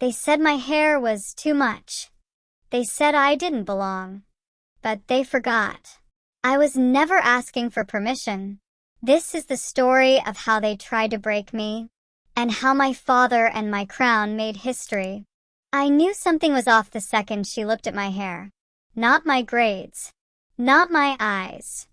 They said my hair was too much. They said I didn't belong. But they forgot. I was never asking for permission. This is the story of how they tried to break me, and how my father and my crown made history. I knew something was off the second she looked at my hair. Not my grades. Not my eyes.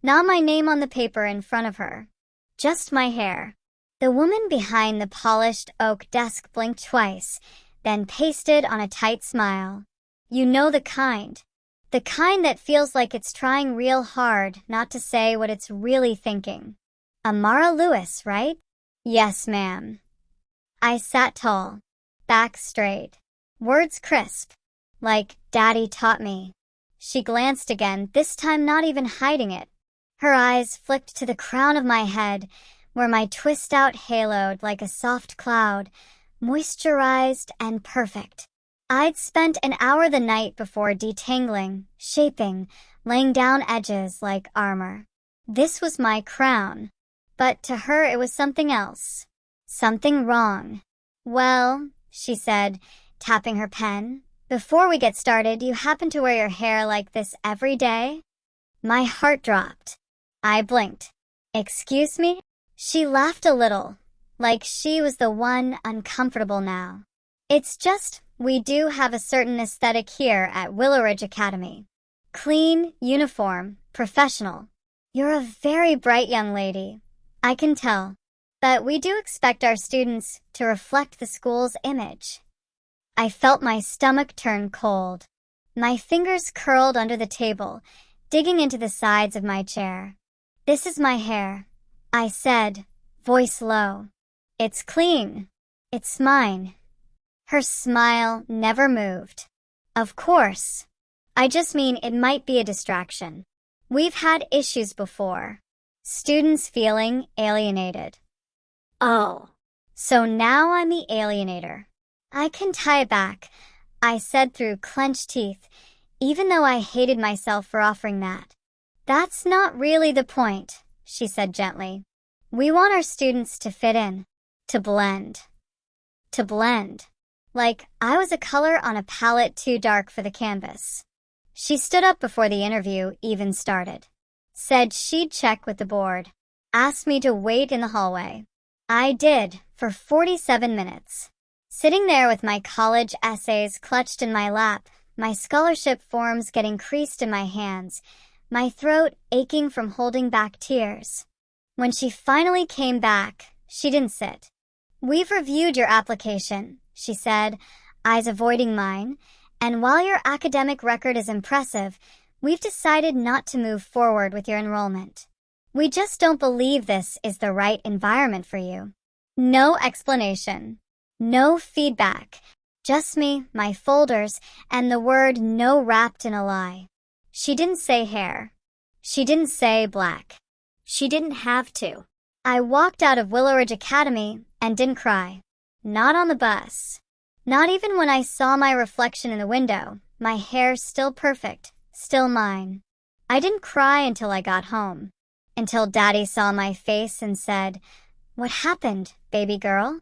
Not my name on the paper in front of her. Just my hair. The woman behind the polished oak desk blinked twice, then pasted on a tight smile. You know the kind. The kind that feels like it's trying real hard not to say what it's really thinking. Amara Lewis, right? Yes, ma'am. I sat tall, back straight, words crisp, like Daddy taught me. She glanced again, this time not even hiding it. Her eyes flicked to the crown of my head, where my twist out haloed like a soft cloud, moisturized and perfect. I'd spent an hour the night before detangling, shaping, laying down edges like armor. This was my crown. But to her it was something else. Something wrong. Well, she said, tapping her pen, before we get started, you happen to wear your hair like this every day? My heart dropped. I blinked. Excuse me? She laughed a little, like she was the one uncomfortable now. It's just, we do have a certain aesthetic here at Willow Ridge Academy. Clean, uniform, professional. You're a very bright young lady, I can tell. But we do expect our students to reflect the school's image. I felt my stomach turn cold. My fingers curled under the table, digging into the sides of my chair. This is my hair, I said, voice low. It's clean. It's mine. Her smile never moved. Of course. I just mean it might be a distraction. We've had issues before. Students feeling alienated. Oh. So now I'm the alienator. I can tie it back, I said through clenched teeth, even though I hated myself for offering that. That's not really the point, she said gently. We want our students to fit in, to blend. To blend. Like I was a color on a palette too dark for the canvas. She stood up before the interview even started. Said she'd check with the board. Asked me to wait in the hallway. I did, for 47 minutes. Sitting there with my college essays clutched in my lap, my scholarship forms getting creased in my hands, my throat aching from holding back tears. When she finally came back, she didn't sit. We've reviewed your application, she said, eyes avoiding mine, and while your academic record is impressive, we've decided not to move forward with your enrollment. We just don't believe this is the right environment for you. No explanation. No feedback. Just me, my folders, and the word no wrapped in a lie. She didn't say hair. She didn't say black. She didn't have to. I walked out of Willow Ridge Academy and didn't cry. Not on the bus. Not even when I saw my reflection in the window, my hair still perfect, still mine. I didn't cry until I got home. Until Daddy saw my face and said, "What happened, baby girl?"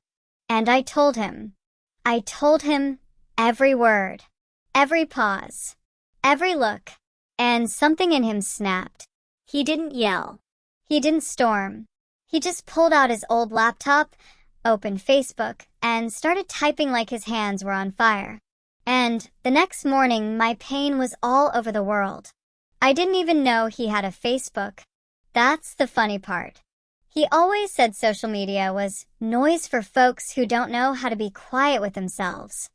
And I told him. I told him every word, every pause, every look, and something in him snapped. He didn't yell. He didn't storm. He just pulled out his old laptop, opened Facebook, and started typing like his hands were on fire. And the next morning, my pain was all over the world. I didn't even know he had a Facebook. That's the funny part. He always said social media was noise for folks who don't know how to be quiet with themselves.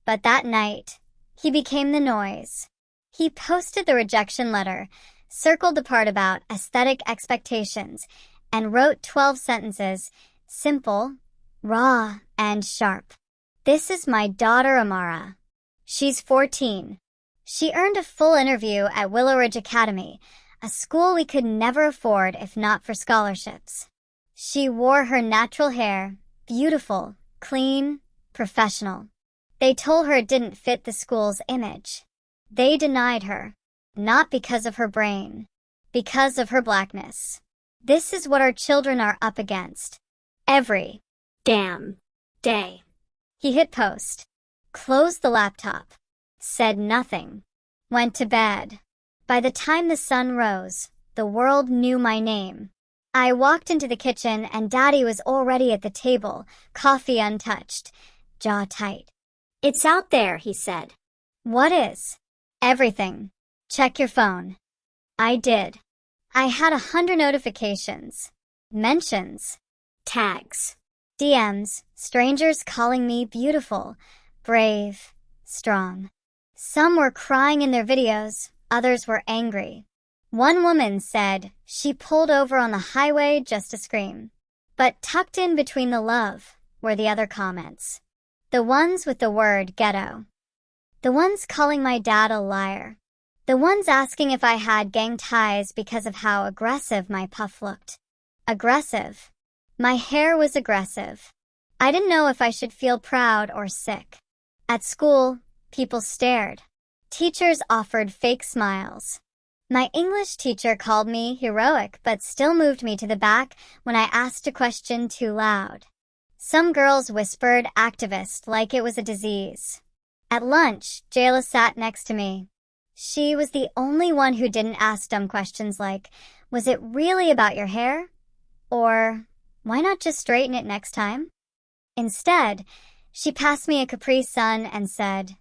But that night, he became the noise. He posted the rejection letter, circled the part about aesthetic expectations, and wrote 12 sentences, simple, raw, and sharp. This is my daughter Amara. She's 14. She earned a full interview at Willow Ridge Academy, a school we could never afford if not for scholarships. She wore her natural hair, beautiful, clean, professional. They told her it didn't fit the school's image. They denied her, not because of her brain, because of her blackness. This is what our children are up against. Every damn day. He hit post, closed the laptop, said nothing, went to bed. By the time the sun rose, the world knew my name. I walked into the kitchen and Daddy was already at the table, coffee untouched, jaw tight. "It's out there," he said. "What is?" "Everything. Check your phone." I did. I had 100 notifications, mentions, Tags, DMs, strangers calling me beautiful, brave, strong. Some were crying in their videos, others were angry. One woman said she pulled over on the highway just to scream. But tucked in between the love were the other comments. The ones with the word ghetto. The ones calling my dad a liar. The ones asking if I had gang ties because of how aggressive my puff looked. Aggressive. My hair was aggressive. I didn't know if I should feel proud or sick. At school, people stared. Teachers offered fake smiles. My English teacher called me heroic but still moved me to the back when I asked a question too loud. Some girls whispered activist like it was a disease. At lunch, Jayla sat next to me. She was the only one who didn't ask dumb questions like, "Was it really about your hair?" Or, "Why not just straighten it next time?" Instead, she passed me a Capri Sun and said,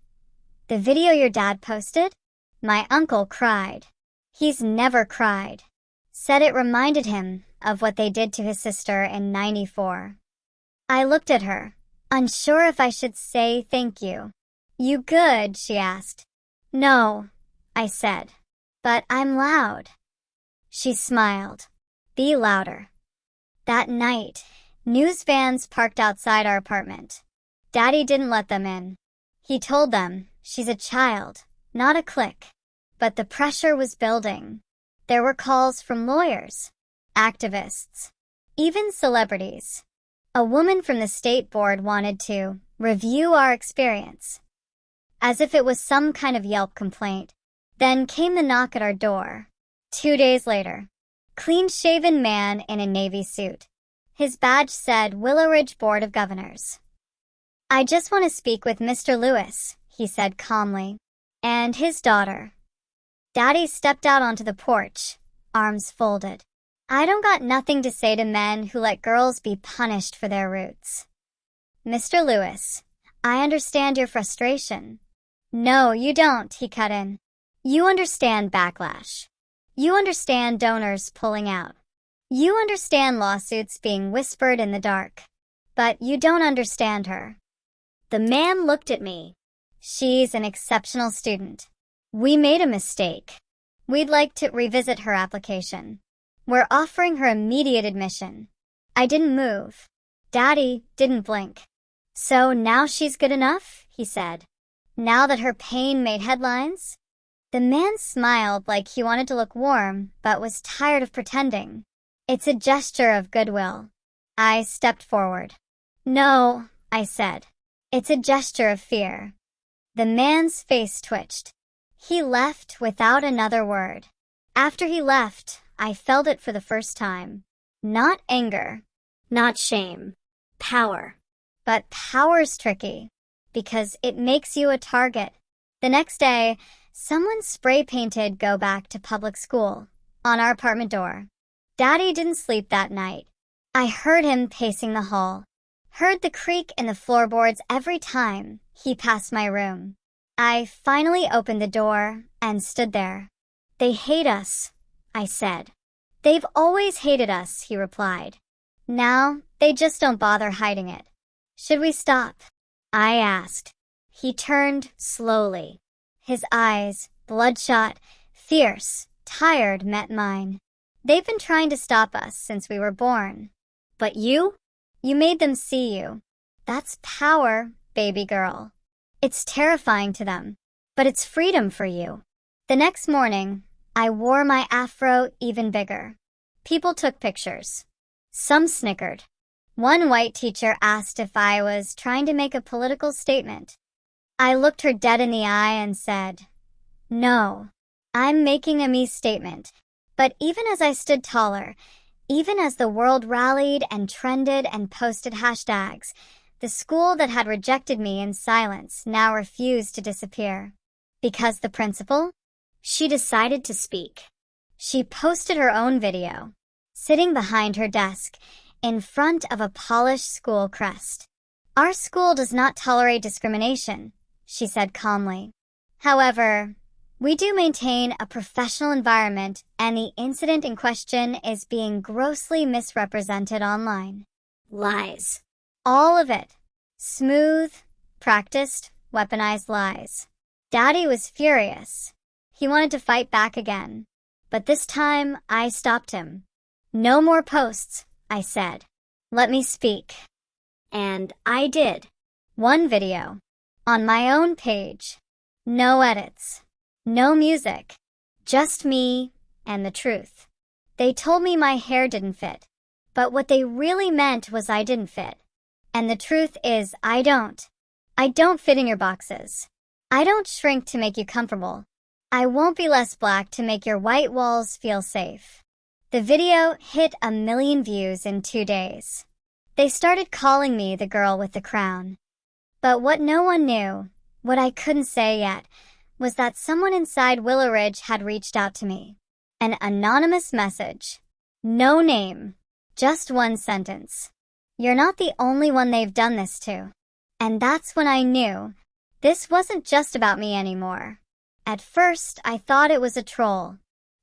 "The video your dad posted?" My uncle cried. He's never cried. Said it reminded him of what they did to his sister in '94. I looked at her, unsure if I should say thank you. "You good?" she asked. "No," I said, "but I'm loud." She smiled. "Be louder." That night, news vans parked outside our apartment. Daddy didn't let them in. He told them, "She's a child, not a clique." But the pressure was building. There were calls from lawyers, activists, even celebrities. A woman from the state board wanted to review our experience, as if it was some kind of Yelp complaint. Then came the knock at our door. 2 days later, clean-shaven man in a navy suit. His badge said Willow Ridge Board of Governors. "I just want to speak with Mr. Lewis," he said calmly, "and his daughter." Daddy stepped out onto the porch, arms folded. "I don't got nothing to say to men who let girls be punished for their roots." "Mr. Lewis, I understand your frustration." "No, you don't," he cut in. "You understand backlash. You understand donors pulling out. You understand lawsuits being whispered in the dark. But you don't understand her." The man looked at me. "She's an exceptional student. We made a mistake. We'd like to revisit her application. We're offering her immediate admission." I didn't move. Daddy didn't blink. "So now she's good enough?" he said. "Now that her pain made headlines?" The man smiled like he wanted to look warm, but was tired of pretending. "It's a gesture of goodwill." I stepped forward. "No," I said. "It's a gesture of fear." The man's face twitched. He left without another word. After he left, I felt it for the first time. Not anger, not shame, power. But power's tricky, because it makes you a target. The next day, someone spray-painted "Go back to public school" on our apartment door. Daddy didn't sleep that night. I heard him pacing the hall. Heard the creak in the floorboards every time he passed my room. I finally opened the door and stood there. "They hate us," I said. "They've always hated us," he replied. "Now, they just don't bother hiding it." "Should we stop?" I asked. He turned slowly. His eyes, bloodshot, fierce, tired, met mine. "They've been trying to stop us since we were born." "But you?" "You made them see you. That's power, baby girl. It's terrifying to them, but it's freedom for you." The next morning, I wore my afro even bigger. People took pictures. Some snickered. One white teacher asked if I was trying to make a political statement. I looked her dead in the eye and said, "No, I'm making a me statement." But even as I stood taller, even as the world rallied and trended and posted hashtags, The school that had rejected me in silence now refused to disappear. Because the principal? She decided to speak. She posted her own video, sitting behind her desk, in front of a polished school crest. Our school does not tolerate discrimination, she said calmly. However, we do maintain a professional environment, and the incident in question is being grossly misrepresented online. Lies. All of it. Smooth, practiced, weaponized lies. Daddy was furious. He wanted to fight back again. But this time, I stopped him. No more posts, I said. Let me speak. And I did. One video. On my own page. No edits. No music. Just me and the truth. They told me my hair didn't fit. But what they really meant was I didn't fit. And the truth is I don't. I don't fit in your boxes. I don't shrink to make you comfortable. I won't be less black to make your white walls feel safe. The video hit 1 million views in 2 days. They started calling me the girl with the crown. But what no one knew, what I couldn't say yet, was that someone inside Willow Ridge had reached out to me. An anonymous message. No name. Just one sentence. You're not the only one they've done this to. And that's when I knew this wasn't just about me anymore. At first, I thought it was a troll.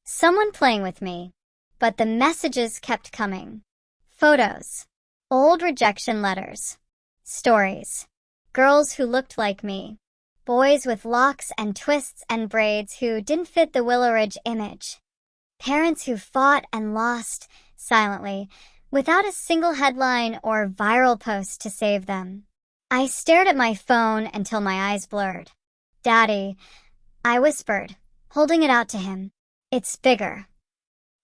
Someone playing with me. But the messages kept coming. Photos. Old rejection letters. Stories. Girls who looked like me. Boys with locks and twists and braids who didn't fit the Willow Ridge image. Parents who fought and lost, silently, without a single headline or viral post to save them. I stared at my phone until my eyes blurred. Daddy, I whispered, holding it out to him. It's bigger.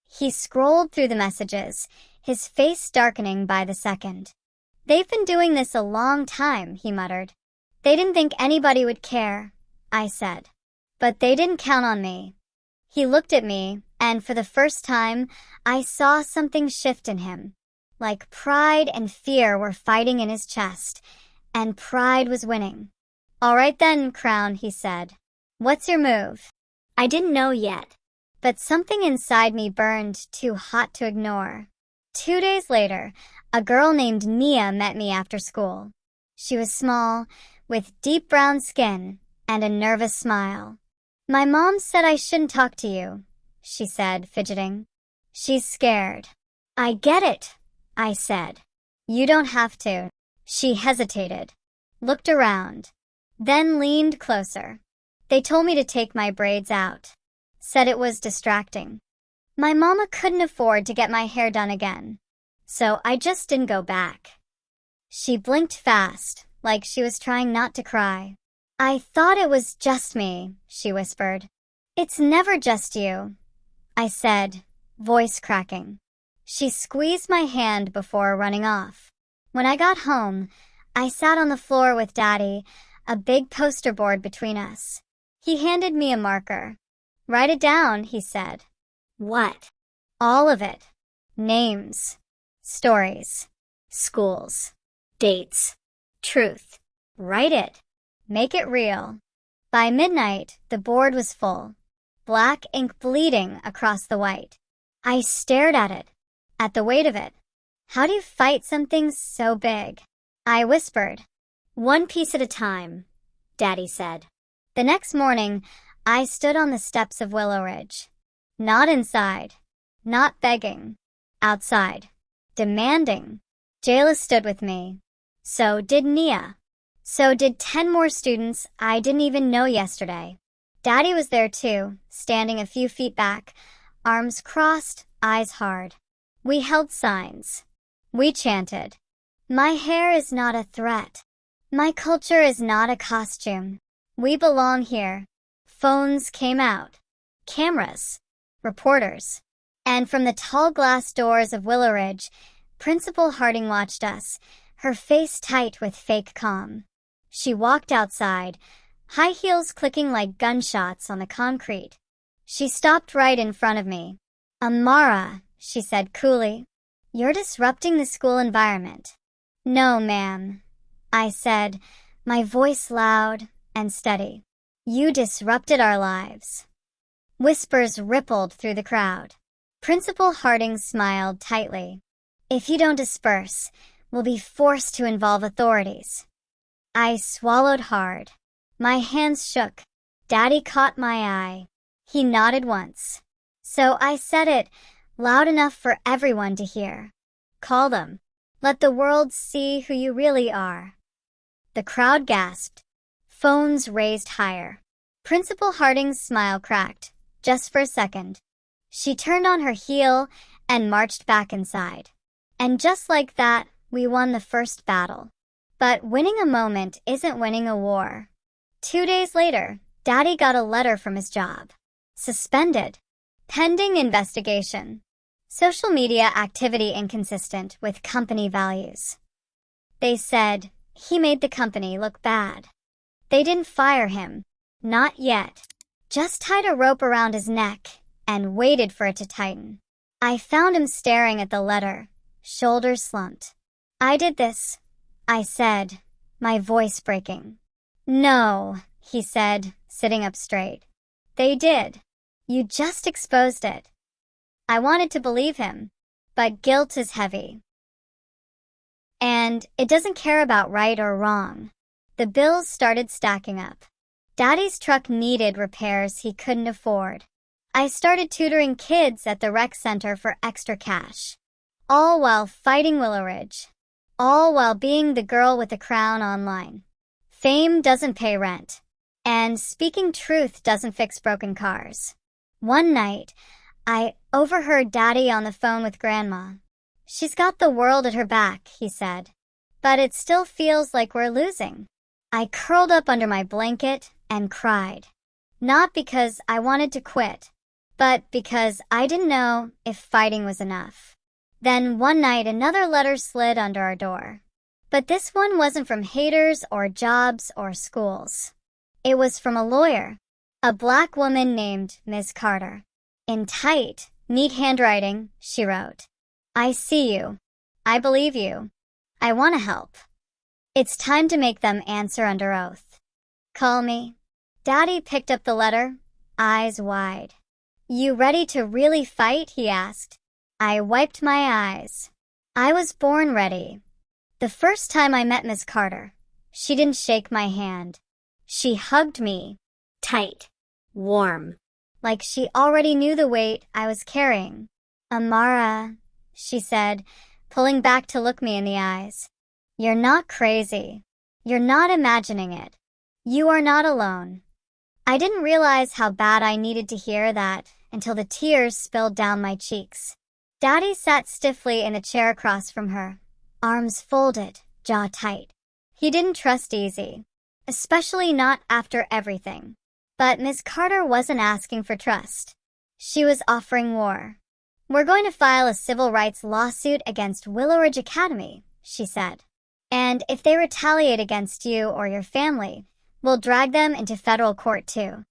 He scrolled through the messages, his face darkening by the second. They've been doing this a long time, he muttered. They didn't think anybody would care, I said. But they didn't count on me. He looked at me, and for the first time, I saw something shift in him. Like pride and fear were fighting in his chest, and pride was winning. All right then, Crown, he said. What's your move? I didn't know yet. But something inside me burned too hot to ignore. 2 days later, a girl named Nia met me after school. She was small, with deep brown skin and a nervous smile. My mom said I shouldn't talk to you, she said, fidgeting. She's scared. I get it, I said. You don't have to. She hesitated, looked around, then leaned closer. They told me to take my braids out, said it was distracting. My mama couldn't afford to get my hair done again, so I just didn't go back. She blinked fast, like she was trying not to cry. I thought it was just me, she whispered. It's never just you, I said, voice cracking. She squeezed my hand before running off. When I got home, I sat on the floor with Daddy, a big poster board between us. He handed me a marker. Write it down, he said. What? All of it. Names, stories, Schools. Dates. truth. Write it. Make it real. By midnight, the board was full. Black ink bleeding across the white. I stared at it, at the weight of it. How do you fight something so big? I whispered. One piece at a time, Daddy said. The next morning, I stood on the steps of Willow Ridge. Not inside. Not begging. Outside. Demanding. Jayla stood with me. So did Nia. So did 10 more students I didn't even know yesterday. Daddy was there too, standing a few feet back, arms crossed, eyes hard. We held signs. We chanted. My hair is not a threat. My culture is not a costume. We belong here. Phones came out. Cameras. Reporters. And from the tall glass doors of Willow Ridge, Principal Harding watched us, her face tight with fake calm. She walked outside, high heels clicking like gunshots on the concrete. She stopped right in front of me. Amara, she said coolly, you're disrupting the school environment. No, ma'am, I said, my voice loud and steady. You disrupted our lives. Whispers rippled through the crowd. Principal Harding smiled tightly. If you don't disperse, we'll be forced to involve authorities. I swallowed hard. My hands shook. Daddy caught my eye. He nodded once. So I said it, loud enough for everyone to hear. Call them. Let the world see who you really are. The crowd gasped. Phones raised higher. Principal Harding's smile cracked, just for a second. She turned on her heel and marched back inside. And just like that, we won the first battle. But winning a moment isn't winning a war. 2 days later, Daddy got a letter from his job. Suspended. Pending investigation. Social media activity inconsistent with company values. They said he made the company look bad. They didn't fire him. Not yet. Just tied a rope around his neck and waited for it to tighten. I found him staring at the letter, shoulders slumped. I did this, I said, my voice breaking. No, he said, sitting up straight. They did. You just exposed it. I wanted to believe him, but guilt is heavy. And it doesn't care about right or wrong. The bills started stacking up. Daddy's truck needed repairs he couldn't afford. I started tutoring kids at the rec center for extra cash. All while fighting Willow Ridge. All while being the girl with the crown online. Fame doesn't pay rent. And speaking truth doesn't fix broken cars. One night, I overheard Daddy on the phone with Grandma. She's got the world at her back, he said. But it still feels like we're losing. I curled up under my blanket and cried. Not because I wanted to quit, but because I didn't know if fighting was enough. Then one night another letter slid under our door. But this one wasn't from haters or jobs or schools. It was from a lawyer, a black woman named Ms. Carter. In tight, neat handwriting, she wrote, I see you. I believe you. I want to help. It's time to make them answer under oath. Call me. Daddy picked up the letter, eyes wide. You ready to really fight? He asked. I wiped my eyes. I was born ready. The first time I met Miss Carter, she didn't shake my hand. She hugged me. Tight. Warm. Like she already knew the weight I was carrying. Amara, she said, pulling back to look me in the eyes. You're not crazy. You're not imagining it. You are not alone. I didn't realize how bad I needed to hear that until the tears spilled down my cheeks. Daddy sat stiffly in the chair across from her, arms folded, jaw tight. He didn't trust easy, especially not after everything. But Miss Carter wasn't asking for trust. She was offering war. We're going to file a civil rights lawsuit against Willow Ridge Academy, she said. And if they retaliate against you or your family, we'll drag them into federal court too.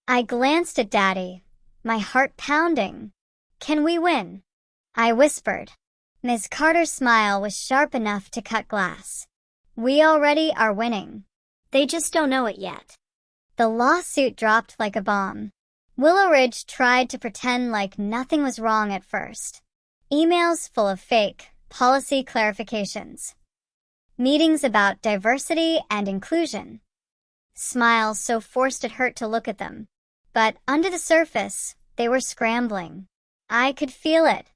I glanced at Daddy, my heart pounding. Can we win? I whispered. Ms. Carter's smile was sharp enough to cut glass. We already are winning. They just don't know it yet. The lawsuit dropped like a bomb. Willow Ridge tried to pretend like nothing was wrong at first. Emails full of fake policy clarifications. Meetings about diversity and inclusion. Smiles so forced it hurt to look at them. But under the surface, they were scrambling. I could feel it.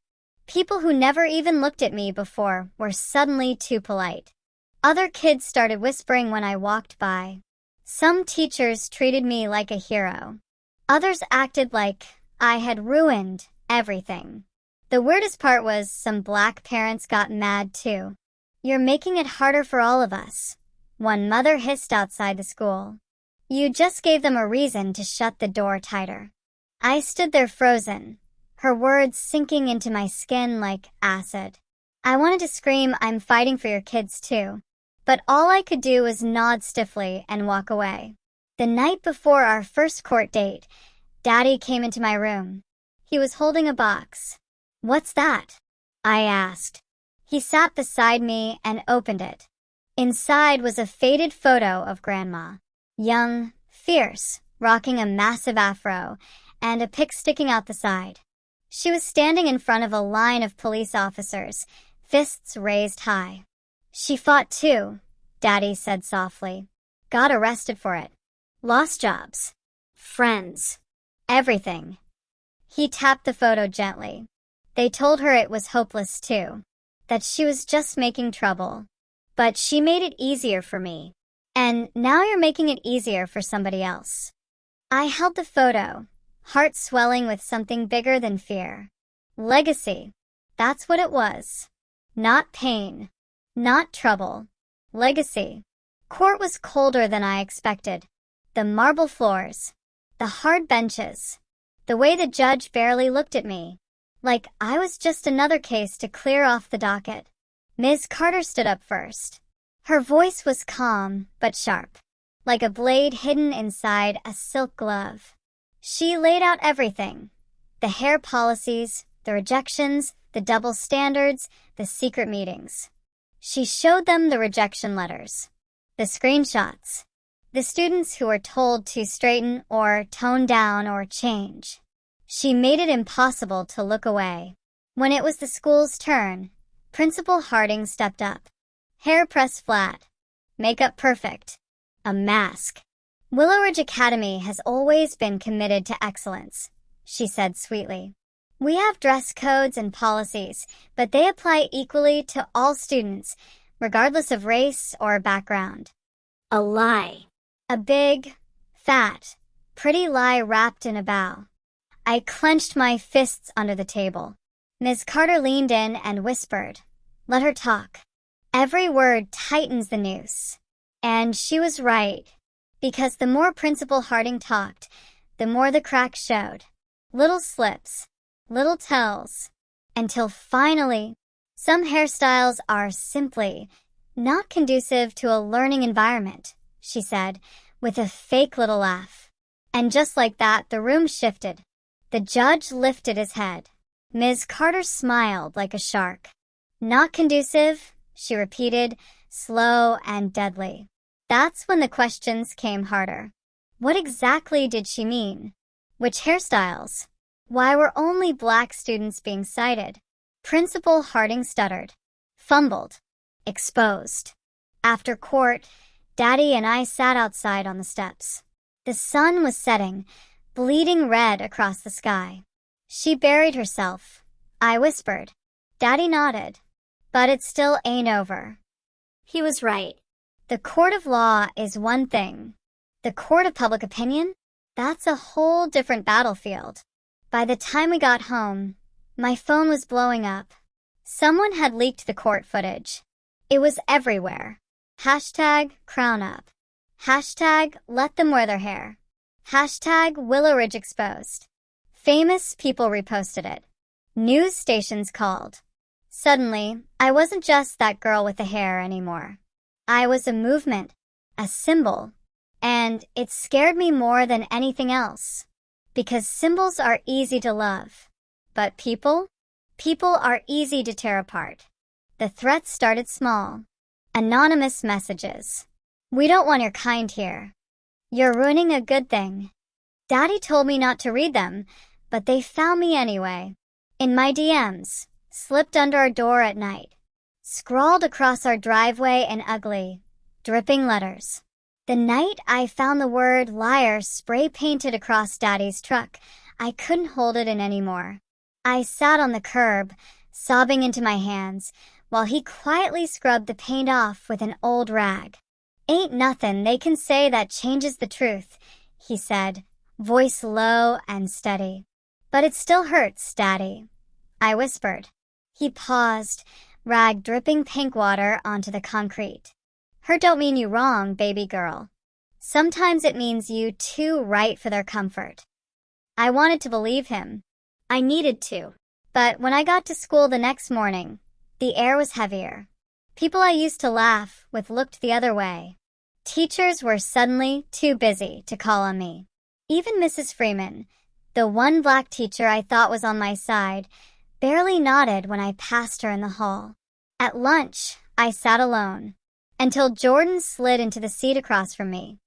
People who never even looked at me before were suddenly too polite. Other kids started whispering when I walked by. Some teachers treated me like a hero. Others acted like I had ruined everything. The weirdest part was some black parents got mad too. You're making it harder for all of us, one mother hissed outside the school. You just gave them a reason to shut the door tighter. I stood there frozen, her words sinking into my skin like acid. I wanted to scream, I'm fighting for your kids too. But all I could do was nod stiffly and walk away. The night before our first court date, Daddy came into my room. He was holding a box. What's that? I asked. He sat beside me and opened it. Inside was a faded photo of Grandma. Young, fierce, rocking a massive afro, and a pick sticking out the side. She was standing in front of a line of police officers, fists raised high. She fought too, Daddy said softly. Got arrested for it. Lost jobs. Friends. Everything. He tapped the photo gently. They told her it was hopeless too, that she was just making trouble. But she made it easier for me. And now you're making it easier for somebody else. I held the photo, heart swelling with something bigger than fear. Legacy. That's what it was. Not pain. Not trouble. Legacy. Court was colder than I expected. The marble floors. The hard benches. The way the judge barely looked at me. Like I was just another case to clear off the docket. Ms. Carter stood up first. Her voice was calm but sharp, like a blade hidden inside a silk glove. She laid out everything. The hair policies, the rejections, the double standards, the secret meetings. She showed them the rejection letters, the screenshots, the students who were told to straighten or tone down or change. She made it impossible to look away. When it was the school's turn, Principal Harding stepped up. Hair pressed flat. Makeup perfect. A mask. Willow Ridge Academy has always been committed to excellence, she said sweetly. We have dress codes and policies, but they apply equally to all students, regardless of race or background. A lie. A big, fat, pretty lie wrapped in a bow. I clenched my fists under the table. Ms. Carter leaned in and whispered, "Let her talk. Every word tightens the noose." And she was right, because the more Principal Harding talked, the more the cracks showed. Little slips, little tells, until finally, some hairstyles are simply not conducive to a learning environment, she said, with a fake little laugh. And just like that, the room shifted. The judge lifted his head. Ms. Carter smiled like a shark. Not conducive, she repeated, slow and deadly. That's when the questions came harder. What exactly did she mean? Which hairstyles? Why were only black students being cited? Principal Harding stuttered, fumbled, exposed. After court, Daddy and I sat outside on the steps. The sun was setting, bleeding red across the sky. She buried herself. I whispered. Daddy nodded. But it still ain't over. He was right. The court of law is one thing. The court of public opinion? That's a whole different battlefield. By the time we got home, my phone was blowing up. Someone had leaked the court footage. It was everywhere. Hashtag crown up. Hashtag let them wear their hair. Hashtag Willow Ridge exposed. Famous people reposted it. News stations called. Suddenly, I wasn't just that girl with the hair anymore. I was a movement, a symbol, and it scared me more than anything else. Because symbols are easy to love. But people are easy to tear apart. The threats started small. Anonymous messages. We don't want your kind here. You're ruining a good thing. Daddy told me not to read them, but they found me anyway. In my DMs, slipped under our door at night. Scrawled across our driveway in ugly, dripping letters. The night I found the word liar spray-painted across Daddy's truck, I couldn't hold it in anymore. I sat on the curb, sobbing into my hands, while he quietly scrubbed the paint off with an old rag. Ain't nothin' they can say that changes the truth, he said, voice low and steady. But it still hurts, Daddy, I whispered. He paused, rag dripping pink water onto the concrete. Hurt don't mean you wrong, baby girl. Sometimes it means you too right for their comfort. I wanted to believe him. I needed to. But when I got to school the next morning, the air was heavier. People I used to laugh with looked the other way. Teachers were suddenly too busy to call on me. Even Mrs. Freeman, the one black teacher I thought was on my side, barely nodded when I passed her in the hall. At lunch, I sat alone. until Jordan slid into the seat across from me.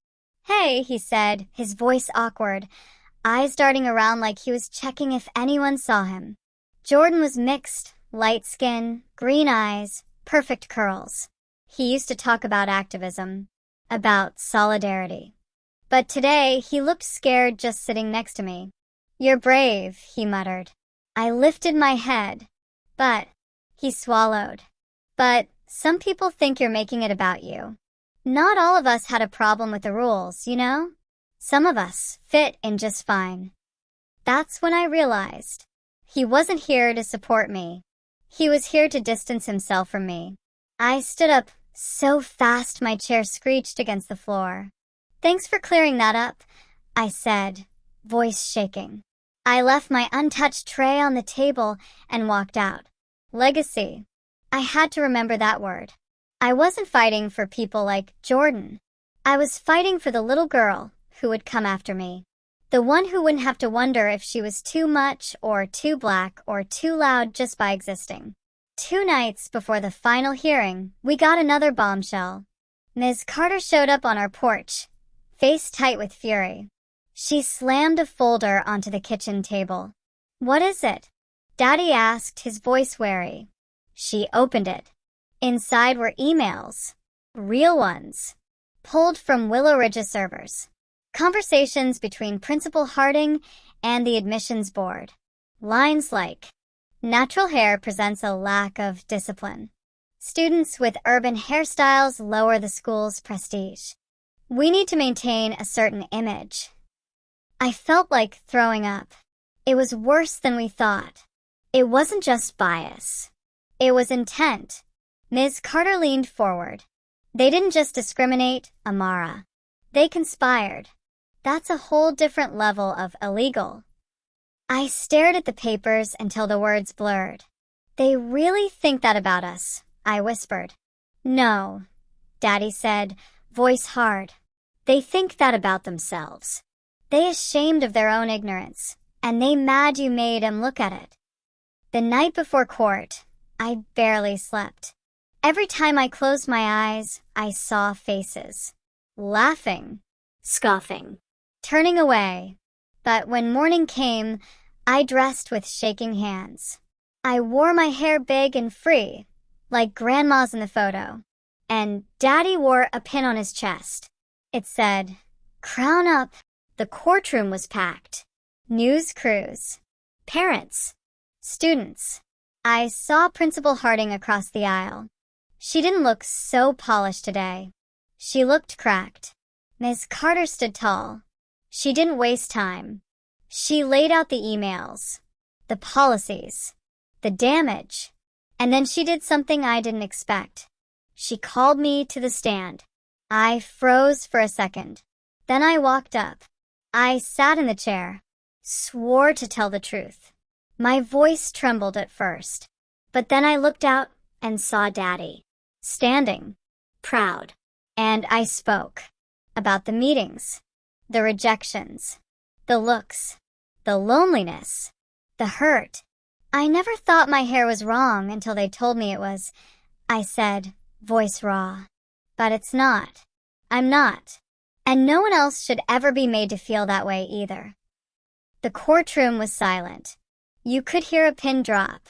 "Hey," he said, his voice awkward, eyes darting around like he was checking if anyone saw him. Jordan was mixed, light skin, green eyes, perfect curls. He used to talk about activism, about solidarity. But today, he looked scared just sitting next to me. "You're brave," he muttered. I lifted my head. "But," he swallowed. "But some people think you're making it about you. Not all of us had a problem with the rules, you know? Some of us fit in just fine." That's when I realized he wasn't here to support me. He was here to distance himself from me. I stood up so fast my chair screeched against the floor. "Thanks for clearing that up," I said, voice shaking. I left my untouched tray on the table and walked out. Legacy. I had to remember that word. I wasn't fighting for people like Jordan. I was fighting for the little girl who would come after me. The one who wouldn't have to wonder if she was too much or too black or too loud just by existing. 2 nights before the final hearing, we got another bombshell. Ms. Carter showed up on our porch, face tight with fury. She slammed a folder onto the kitchen table. "What is it?" Daddy asked, his voice wary. She opened it. Inside were emails. Real ones. Pulled from Willow Ridge's servers. Conversations between Principal Harding and the admissions board. Lines like, "Natural hair presents a lack of discipline. Students with urban hairstyles lower the school's prestige. We need to maintain a certain image." I felt like throwing up. It was worse than we thought. It wasn't just bias. It was intent. Ms. Carter leaned forward. "They didn't just discriminate, Amara. They conspired. That's a whole different level of illegal." I stared at the papers until the words blurred. "They really think that about us," I whispered. "No," Daddy said, voice hard. "They think that about themselves. They ashamed of their own ignorance, and they mad you made 'em look at it." The night before court, I barely slept. Every time I closed my eyes, I saw faces. Laughing. Scoffing. Turning away. But when morning came, I dressed with shaking hands. I wore my hair big and free, like Grandma's in the photo. And Daddy wore a pin on his chest. It said, "Crown up." The courtroom was packed. News crews. Parents. Students. I saw Principal Harding across the aisle. She didn't look so polished today. She looked cracked. Ms. Carter stood tall. She didn't waste time. She laid out the emails, the policies, the damage, and then she did something I didn't expect. She called me to the stand. I froze for a second. Then I walked up. I sat in the chair, swore to tell the truth. My voice trembled at first, but then I looked out and saw Daddy, standing, proud. And I spoke about the meetings, the rejections, the looks, the loneliness, the hurt. I never thought my hair was wrong until they told me it was, I said, voice raw. But it's not. I'm not. And no one else should ever be made to feel that way either. The courtroom was silent. You could hear a pin drop.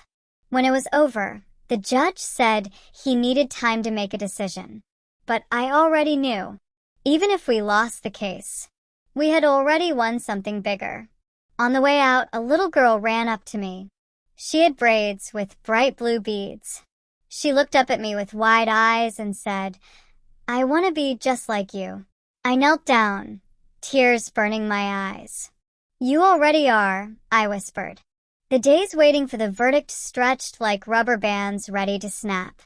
When it was over, the judge said he needed time to make a decision. But I already knew. Even if we lost the case, we had already won something bigger. On the way out, a little girl ran up to me. She had braids with bright blue beads. She looked up at me with wide eyes and said, "I want to be just like you." I knelt down, tears burning my eyes. "You already are," I whispered. The days waiting for the verdict stretched like rubber bands ready to snap.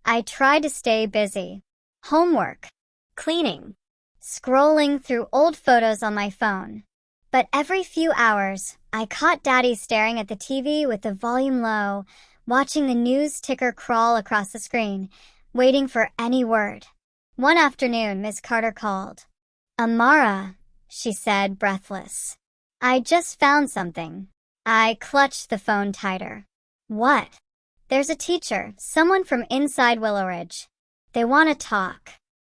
I tried to stay busy. Homework, cleaning, scrolling through old photos on my phone. But every few hours, I caught Daddy staring at the TV with the volume low, watching the news ticker crawl across the screen, waiting for any word. One afternoon, Miss Carter called. "Amara," she said, breathless. "I just found something." I clutched the phone tighter. "What?" "There's a teacher, someone from inside Willow Ridge. They want to talk.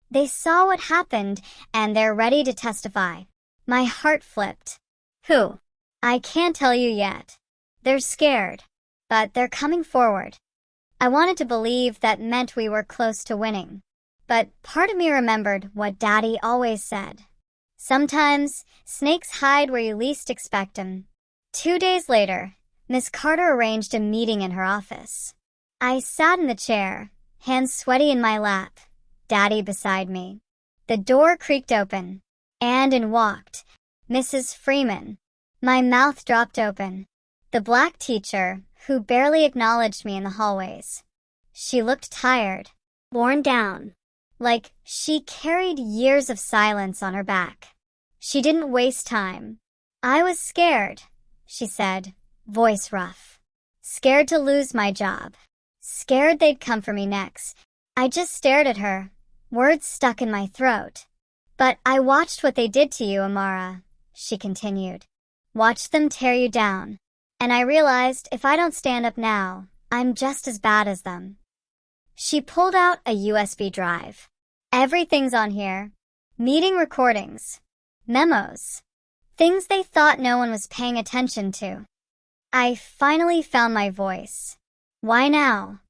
They saw what happened, and they're ready to testify. My heart flipped. Who? I can't tell you yet. They're scared, but they're coming forward. I wanted to believe that meant we were close to winning. But part of me remembered what Daddy always said. Sometimes, snakes hide where you least expect them. 2 days later, Miss Carter arranged a meeting in her office. I sat in the chair, hands sweaty in my lap, Daddy beside me. The door creaked open, and in walked Mrs. Freeman. My mouth dropped open. The black teacher, who barely acknowledged me in the hallways. She looked tired, worn down, like she carried years of silence on her back. She didn't waste time. I was scared, she said, voice rough. Scared to lose my job. Scared they'd come for me next. I just stared at her, words stuck in my throat. But I watched what they did to you, Amara, she continued. Watched them tear you down. And I realized if I don't stand up now, I'm just as bad as them. She pulled out a USB drive. Everything's on here. Meeting recordings. Memos. Things they thought no one was paying attention to. I finally found my voice. Why now?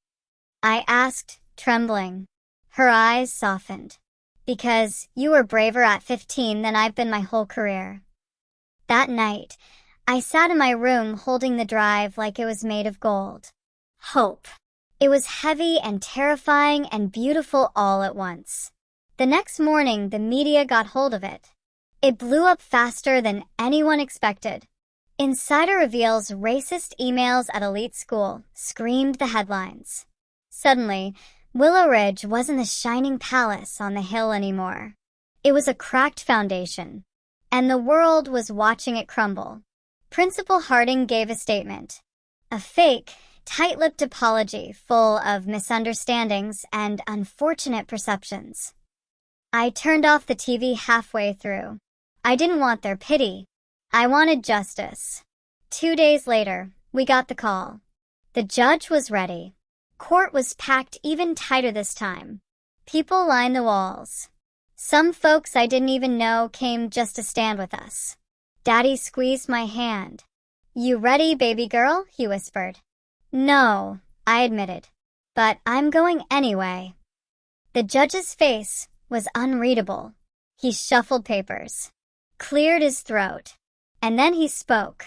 I asked, trembling. Her eyes softened. Because you were braver at 15 than I've been my whole career. That night, I sat in my room holding the drive like it was made of gold. Hope. It was heavy and terrifying and beautiful all at once. The next morning, the media got hold of it. It blew up faster than anyone expected. Insider reveals racist emails at elite school, screamed the headlines. Suddenly, Willow Ridge wasn't the shining palace on the hill anymore. It was a cracked foundation, and the world was watching it crumble. Principal Harding gave a statement. A fake, tight-lipped apology full of misunderstandings and unfortunate perceptions. I turned off the TV halfway through. I didn't want their pity. I wanted justice. 2 days later, we got the call. The judge was ready. Court was packed even tighter this time. People lined the walls. Some folks I didn't even know came just to stand with us. Daddy squeezed my hand. You ready, baby girl? He whispered. No, I admitted. But I'm going anyway. The judge's face was unreadable. He shuffled papers, cleared his throat, and then he spoke.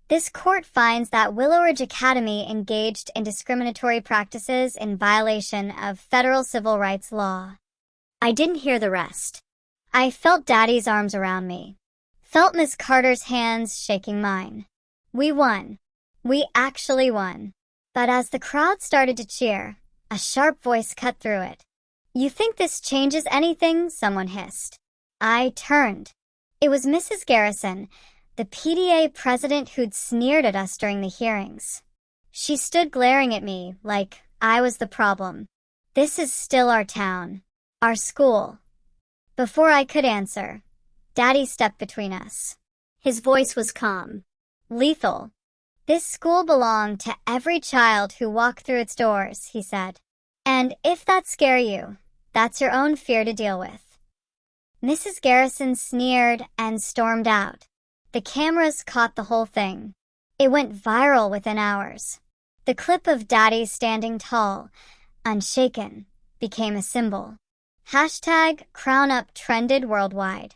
This court finds that Willow Ridge Academy engaged in discriminatory practices in violation of federal civil rights law. I didn't hear the rest. I felt Daddy's arms around me. Felt Miss Carter's hands shaking mine. We won. We actually won. But as the crowd started to cheer, a sharp voice cut through it. You think this changes anything? Someone hissed. I turned. It was Mrs. Garrison, the PTA president who'd sneered at us during the hearings. She stood glaring at me like I was the problem. This is still our town, our school. Before I could answer, Daddy stepped between us. His voice was calm, lethal. This school belonged to every child who walked through its doors, he said. And if that scares you, that's your own fear to deal with. Mrs. Garrison sneered and stormed out. The cameras caught the whole thing. It went viral within hours. The clip of Daddy standing tall, unshaken, became a symbol. #CrownUp trended worldwide.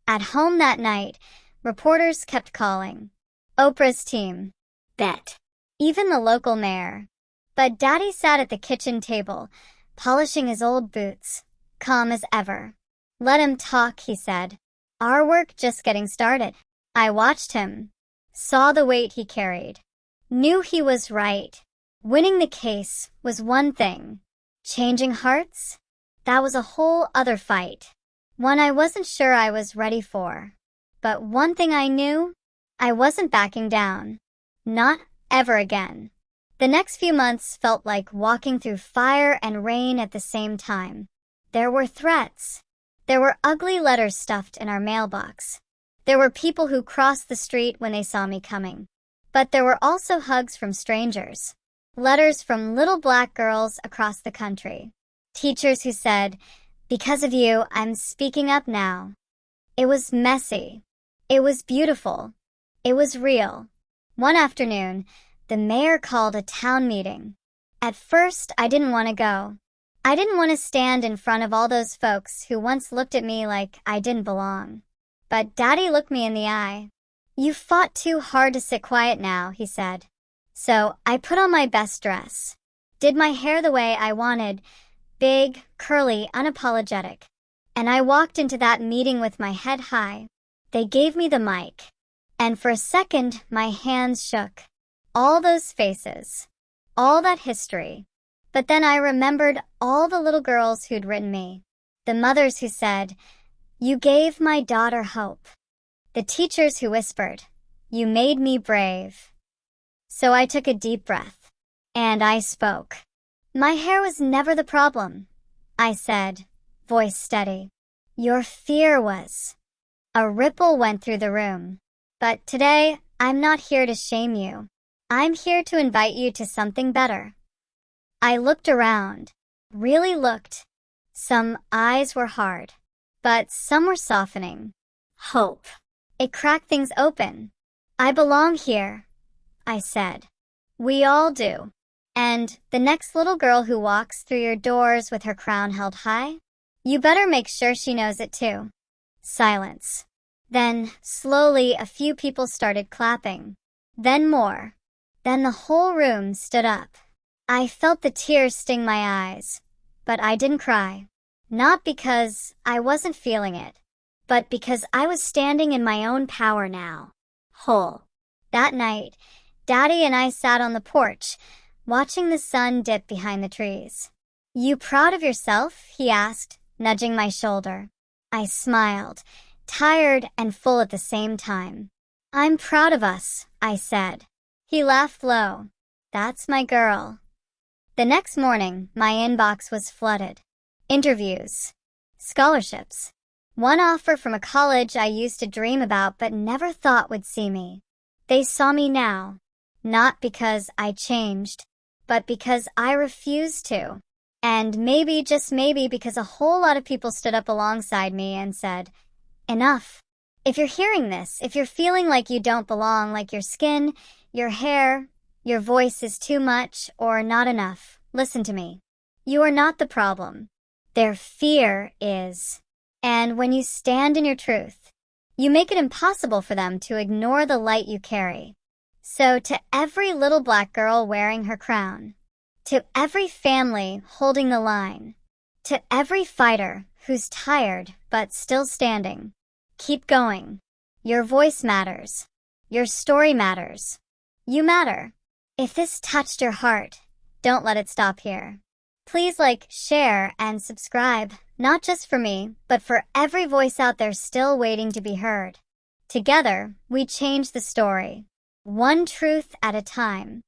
At home that night, reporters kept calling. Oprah's team. Bet. Even the local mayor. But Daddy sat at the kitchen table, polishing his old boots, calm as ever. Let him talk, he said. Our work just getting started. I watched him, saw the weight he carried, knew he was right. Winning the case was one thing. Changing hearts? That was a whole other fight. One I wasn't sure I was ready for. But one thing I knew, I wasn't backing down. Not ever again. The next few months felt like walking through fire and rain at the same time. There were threats. There were ugly letters stuffed in our mailbox. There were people who crossed the street when they saw me coming. But there were also hugs from strangers. Letters from little black girls across the country. Teachers who said, "Because of you, I'm speaking up now." It was messy. It was beautiful. It was real. One afternoon, the mayor called a town meeting. At first, I didn't want to go. I didn't want to stand in front of all those folks who once looked at me like I didn't belong. But Daddy looked me in the eye. "You fought too hard to sit quiet now," he said. So I put on my best dress, did my hair the way I wanted, big, curly, unapologetic. And I walked into that meeting with my head high. They gave me the mic. And for a second, my hands shook. All those faces. All that history. But then I remembered all the little girls who'd written me. The mothers who said, "You gave my daughter hope." The teachers who whispered, "You made me brave." So I took a deep breath. And I spoke. "My hair was never the problem," I said, voice steady. "Your fear was." A ripple went through the room. But today, I'm not here to shame you. I'm here to invite you to something better. I looked around, really looked. Some eyes were hard, but some were softening. Hope. It cracked things open. "I belong here," I said. "We all do. And the next little girl who walks through your doors with her crown held high, you better make sure she knows it too." Silence. Then, slowly, a few people started clapping. Then more. Then the whole room stood up. I felt the tears sting my eyes, but I didn't cry. Not because I wasn't feeling it, but because I was standing in my own power now. Whole. That night, Daddy and I sat on the porch, watching the sun dip behind the trees. "You proud of yourself?" he asked, nudging my shoulder. I smiled, tired and full at the same time. "I'm proud of us," I said. He laughed low. "That's my girl." The next morning, my inbox was flooded. Interviews. Scholarships. One offer from a college I used to dream about but never thought would see me. They saw me now, not because I changed, but because I refused to. And maybe, just maybe, because a whole lot of people stood up alongside me and said, "Enough." If you're hearing this, if you're feeling like you don't belong, like your skin, your hair, your voice is too much or not enough, listen to me. You are not the problem. Their fear is. And when you stand in your truth, you make it impossible for them to ignore the light you carry. So to every little black girl wearing her crown, to every family holding the line, to every fighter who's tired but still standing, keep going. Your voice matters. Your story matters. You matter. If this touched your heart, don't let it stop here. Please like, share, and subscribe, not just for me, but for every voice out there still waiting to be heard. Together, we change the story, one truth at a time.